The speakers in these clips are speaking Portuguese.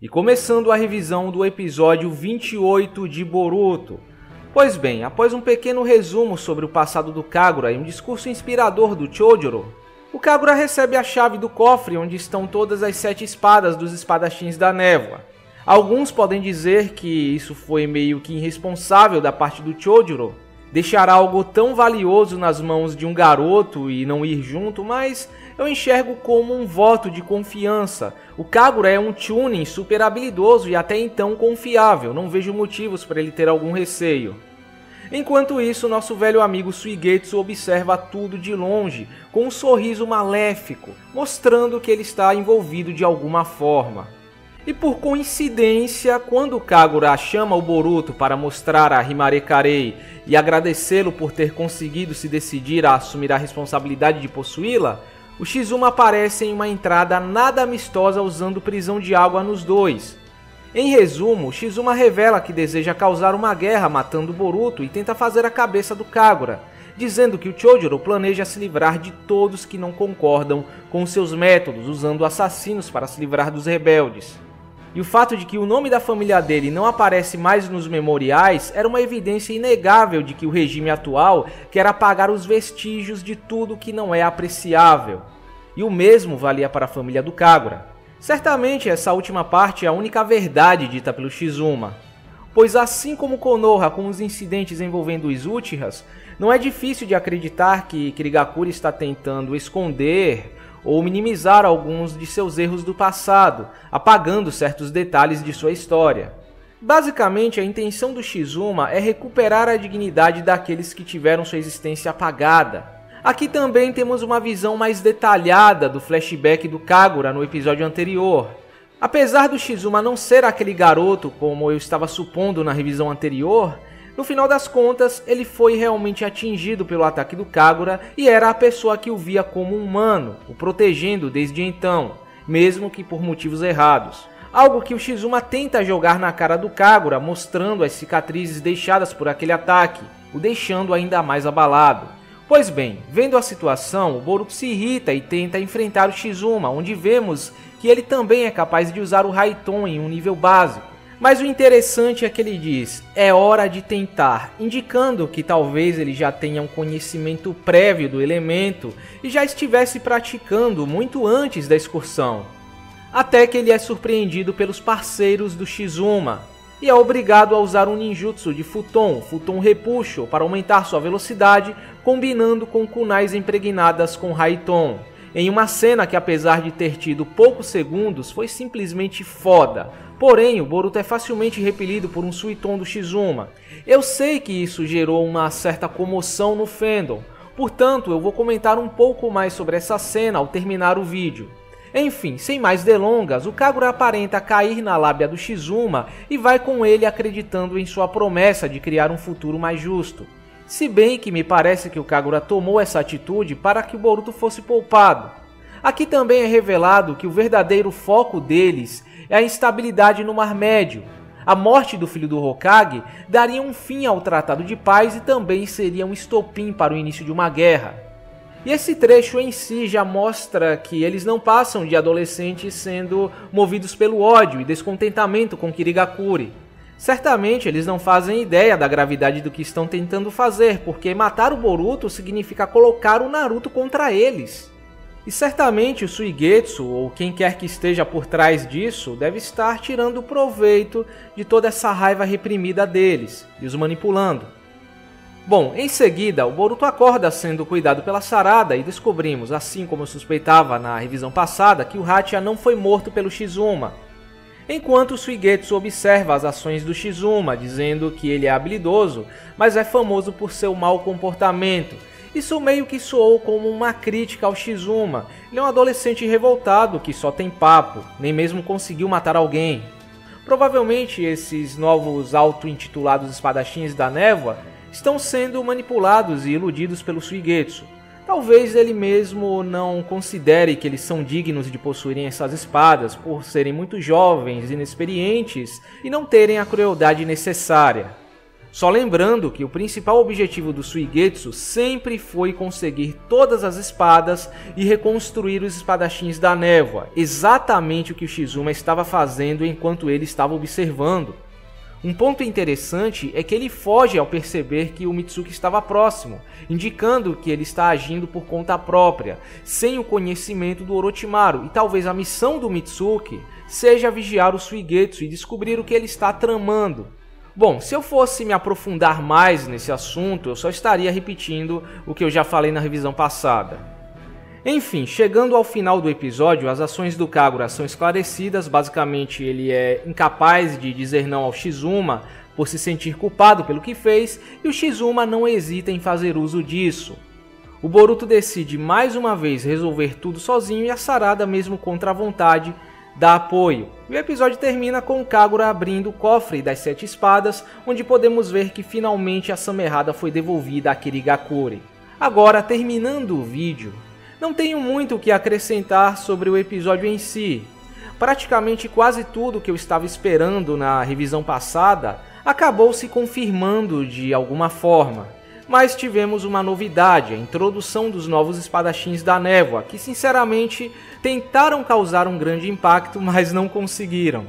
e começando a revisão do episódio 28 de Boruto. Pois bem, após um pequeno resumo sobre o passado do Kagura e um discurso inspirador do Chojuro, o Kagura recebe a chave do cofre onde estão todas as 7 espadas dos espadachins da névoa. Alguns podem dizer que isso foi meio que irresponsável da parte do Chojuro, deixar algo tão valioso nas mãos de um garoto e não ir junto, mas eu enxergo como um voto de confiança. O Kagura é um Chunin super habilidoso e até então confiável, não vejo motivos para ele ter algum receio. Enquanto isso, nosso velho amigo Suigetsu observa tudo de longe, com um sorriso maléfico, mostrando que ele está envolvido de alguma forma. E por coincidência, quando o Kagura chama o Boruto para mostrar a Himare Karei e agradecê-lo por ter conseguido se decidir a assumir a responsabilidade de possuí-la, o Shizuma aparece em uma entrada nada amistosa usando prisão de água nos dois. Em resumo, Shizuma revela que deseja causar uma guerra matando o Boruto e tenta fazer a cabeça do Kagura, dizendo que o Chojuro planeja se livrar de todos que não concordam com seus métodos, usando assassinos para se livrar dos rebeldes. E o fato de que o nome da família dele não aparece mais nos memoriais era uma evidência inegável de que o regime atual quer apagar os vestígios de tudo que não é apreciável. E o mesmo valia para a família do Kagura. Certamente essa última parte é a única verdade dita pelo Shizuma, pois assim como Konoha com os incidentes envolvendo os Uchihas, não é difícil de acreditar que Kirigakure está tentando esconder ou minimizar alguns de seus erros do passado, apagando certos detalhes de sua história. Basicamente, a intenção do Shizuma é recuperar a dignidade daqueles que tiveram sua existência apagada. Aqui também temos uma visão mais detalhada do flashback do Kagura no episódio anterior. Apesar do Shizuma não ser aquele garoto como eu estava supondo na revisão anterior, no final das contas, ele foi realmente atingido pelo ataque do Kagura e era a pessoa que o via como um humano, o protegendo desde então, mesmo que por motivos errados. Algo que o Shizuma tenta jogar na cara do Kagura, mostrando as cicatrizes deixadas por aquele ataque, o deixando ainda mais abalado. Pois bem, vendo a situação, o Boruto se irrita e tenta enfrentar o Shizuma, onde vemos que ele também é capaz de usar o Raiton em um nível básico. Mas o interessante é que ele diz, é hora de tentar, indicando que talvez ele já tenha um conhecimento prévio do elemento e já estivesse praticando muito antes da excursão. Até que ele é surpreendido pelos parceiros do Shizuma e é obrigado a usar um ninjutsu de Futon Repuxo para aumentar sua velocidade, combinando com kunais impregnadas com Raiton. Em uma cena que, apesar de ter tido poucos segundos, foi simplesmente foda. Porém, o Boruto é facilmente repelido por um Suiton do Shizuma. Eu sei que isso gerou uma certa comoção no fandom, portanto eu vou comentar um pouco mais sobre essa cena ao terminar o vídeo. Enfim, sem mais delongas, o Kagura aparenta cair na lábia do Shizuma e vai com ele acreditando em sua promessa de criar um futuro mais justo. Se bem que me parece que o Kagura tomou essa atitude para que o Boruto fosse poupado. Aqui também é revelado que o verdadeiro foco deles é a instabilidade no Mar Médio. A morte do filho do Hokage daria um fim ao Tratado de Paz e também seria um estopim para o início de uma guerra. E esse trecho em si já mostra que eles não passam de adolescentes sendo movidos pelo ódio e descontentamento com Kirigakure. Certamente eles não fazem ideia da gravidade do que estão tentando fazer, porque matar o Boruto significa colocar o Naruto contra eles. E certamente o Suigetsu, ou quem quer que esteja por trás disso, deve estar tirando proveito de toda essa raiva reprimida deles, e os manipulando. Bom, em seguida, o Boruto acorda sendo cuidado pela Sarada e descobrimos, assim como eu suspeitava na revisão passada, que o Hachiya não foi morto pelo Shizuma. Enquanto o Suigetsu observa as ações do Shizuma, dizendo que ele é habilidoso, mas é famoso por seu mau comportamento. Isso meio que soou como uma crítica ao Shizuma. Ele é um adolescente revoltado que só tem papo, nem mesmo conseguiu matar alguém. Provavelmente esses novos auto-intitulados espadachins da névoa estão sendo manipulados e iludidos pelo Suigetsu. Talvez ele mesmo não considere que eles são dignos de possuírem essas espadas por serem muito jovens, inexperientes e não terem a crueldade necessária. Só lembrando que o principal objetivo do Suigetsu sempre foi conseguir todas as espadas e reconstruir os espadachins da névoa, exatamente o que o Shizuma estava fazendo enquanto ele estava observando. Um ponto interessante é que ele foge ao perceber que o Mitsuki estava próximo, indicando que ele está agindo por conta própria, sem o conhecimento do Orochimaru, e talvez a missão do Mitsuki seja vigiar o Suigetsu e descobrir o que ele está tramando. Bom, se eu fosse me aprofundar mais nesse assunto, eu só estaria repetindo o que eu já falei na revisão passada. Enfim, chegando ao final do episódio, as ações do Kagura são esclarecidas. Basicamente, ele é incapaz de dizer não ao Shizuma por se sentir culpado pelo que fez, e o Shizuma não hesita em fazer uso disso. O Boruto decide mais uma vez resolver tudo sozinho e a Sarada, mesmo contra a vontade, dá apoio. E o episódio termina com o Kagura abrindo o cofre das 7 espadas, onde podemos ver que finalmente a Samerrada foi devolvida a Kirigakure. Agora, terminando o vídeo, não tenho muito o que acrescentar sobre o episódio em si. Praticamente quase tudo que eu estava esperando na revisão passada acabou se confirmando de alguma forma. Mas tivemos uma novidade, a introdução dos novos espadachins da névoa, que sinceramente tentaram causar um grande impacto, mas não conseguiram.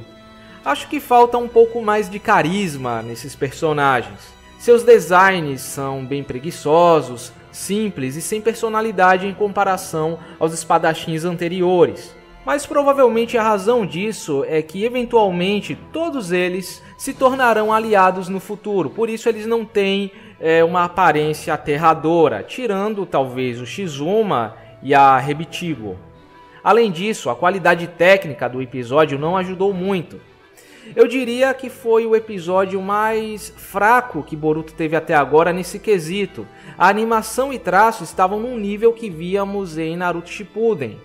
Acho que falta um pouco mais de carisma nesses personagens. Seus designs são bem preguiçosos, simples e sem personalidade em comparação aos espadachins anteriores. Mas provavelmente a razão disso é que eventualmente todos eles se tornarão aliados no futuro, por isso eles não têm uma aparência aterradora, tirando talvez o Shizuma e a Rebitigo. Além disso, a qualidade técnica do episódio não ajudou muito. Eu diria que foi o episódio mais fraco que Boruto teve até agora nesse quesito. A animação e traço estavam num nível que víamos em Naruto Shippuden.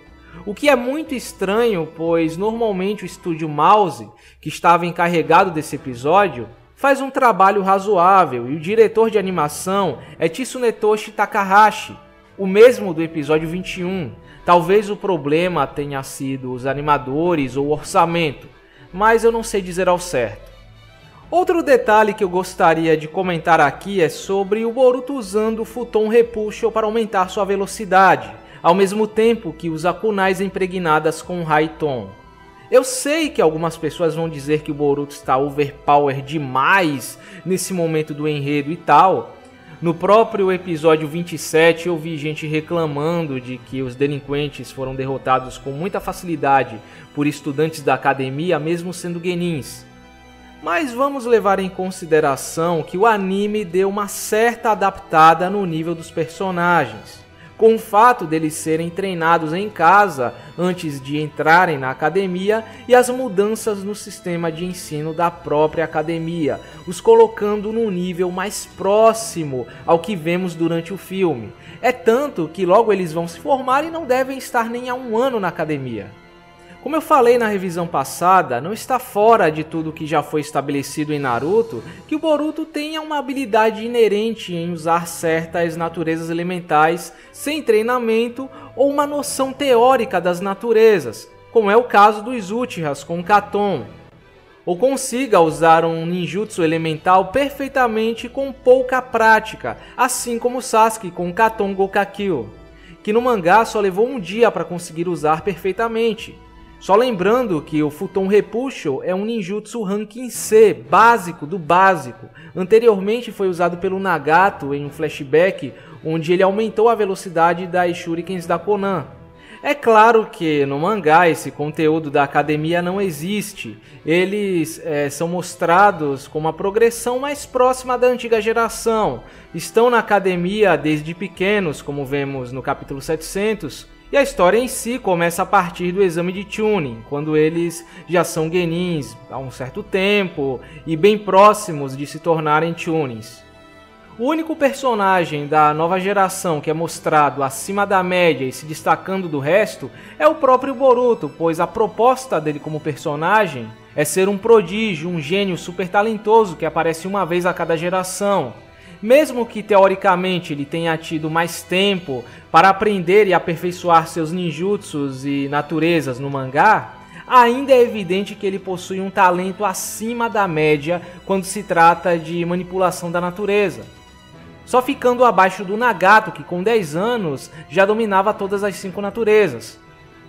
O que é muito estranho, pois normalmente o estúdio Mouse, que estava encarregado desse episódio, faz um trabalho razoável, e o diretor de animação é Tsunetoshi Takahashi, o mesmo do episódio 21. Talvez o problema tenha sido os animadores ou o orçamento, mas eu não sei dizer ao certo. Outro detalhe que eu gostaria de comentar aqui é sobre o Boruto usando o Futon Repulsion para aumentar sua velocidade, ao mesmo tempo que usa kunais impregnadas com Raiton. Eu sei que algumas pessoas vão dizer que o Boruto está overpower demais nesse momento do enredo e tal. No próprio episódio 27 eu vi gente reclamando de que os delinquentes foram derrotados com muita facilidade por estudantes da academia, mesmo sendo genins. Mas vamos levar em consideração que o anime deu uma certa adaptada no nível dos personagens, com o fato deles serem treinados em casa antes de entrarem na academia e as mudanças no sistema de ensino da própria academia, os colocando num nível mais próximo ao que vemos durante o filme. É tanto que logo eles vão se formar e não devem estar nem há um ano na academia. Como eu falei na revisão passada, não está fora de tudo que já foi estabelecido em Naruto que o Boruto tenha uma habilidade inerente em usar certas naturezas elementais sem treinamento ou uma noção teórica das naturezas, como é o caso dos Uchihas com Katon, ou consiga usar um ninjutsu elemental perfeitamente com pouca prática, assim como Sasuke com Katon Gokakyu, que no mangá só levou um dia para conseguir usar perfeitamente. Só lembrando que o Futon Repulsion é um ninjutsu ranking C, básico do básico. Anteriormente foi usado pelo Nagato em um flashback, onde ele aumentou a velocidade das shurikens da Konan. É claro que no mangá esse conteúdo da academia não existe. Eles são mostrados com uma progressão mais próxima da antiga geração. Estão na academia desde pequenos, como vemos no capítulo 700. E a história em si começa a partir do exame de Chunin, quando eles já são genins há um certo tempo e bem próximos de se tornarem Chunins. O único personagem da nova geração que é mostrado acima da média e se destacando do resto é o próprio Boruto, pois a proposta dele como personagem é ser um prodígio, um gênio super talentoso que aparece uma vez a cada geração. Mesmo que teoricamente ele tenha tido mais tempo para aprender e aperfeiçoar seus ninjutsus e naturezas no mangá, ainda é evidente que ele possui um talento acima da média quando se trata de manipulação da natureza, só ficando abaixo do Nagato, que com 10 anos já dominava todas as 5 naturezas.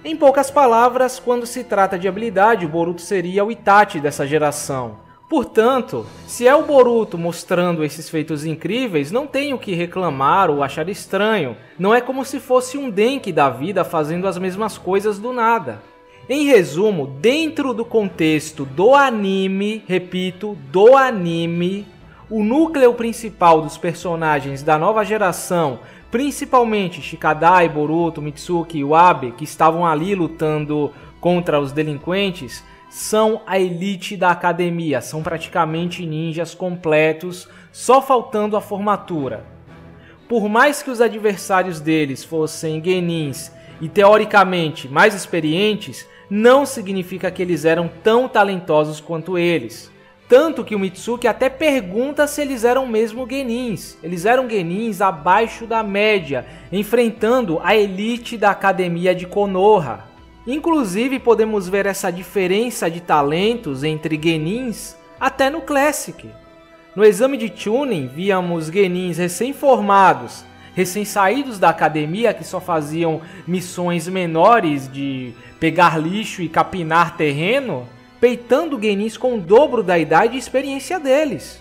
Em poucas palavras, quando se trata de habilidade, o Boruto seria o Itachi dessa geração. Portanto, se é o Boruto mostrando esses feitos incríveis, não tem o que reclamar ou achar estranho. Não é como se fosse um Denki da vida fazendo as mesmas coisas do nada. Em resumo, dentro do contexto do anime, repito, do anime, o núcleo principal dos personagens da nova geração, principalmente Shikadai, Boruto, Mitsuki e Wabe, que estavam ali lutando contra os delinquentes, são a elite da academia, são praticamente ninjas completos, só faltando a formatura. Por mais que os adversários deles fossem genins e teoricamente mais experientes, não significa que eles eram tão talentosos quanto eles. Tanto que o Mitsuki até pergunta se eles eram mesmo genins. Eles eram genins abaixo da média, enfrentando a elite da academia de Konoha. Inclusive podemos ver essa diferença de talentos entre genins até no Classic. No exame de Chunin víamos genins recém-formados, recém-saídos da academia que só faziam missões menores de pegar lixo e capinar terreno, peitando genins com o dobro da idade e experiência deles.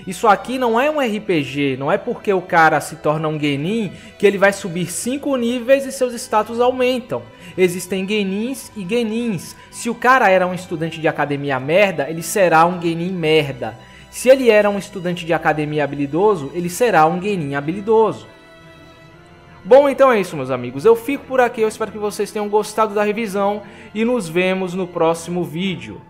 Isso aqui não é um RPG, não é porque o cara se torna um genin que ele vai subir 5 níveis e seus status aumentam. Existem genins e genins. Se o cara era um estudante de academia merda, ele será um genin merda. Se ele era um estudante de academia habilidoso, ele será um genin habilidoso. Bom, então é isso, meus amigos. Eu fico por aqui, eu espero que vocês tenham gostado da revisão e nos vemos no próximo vídeo.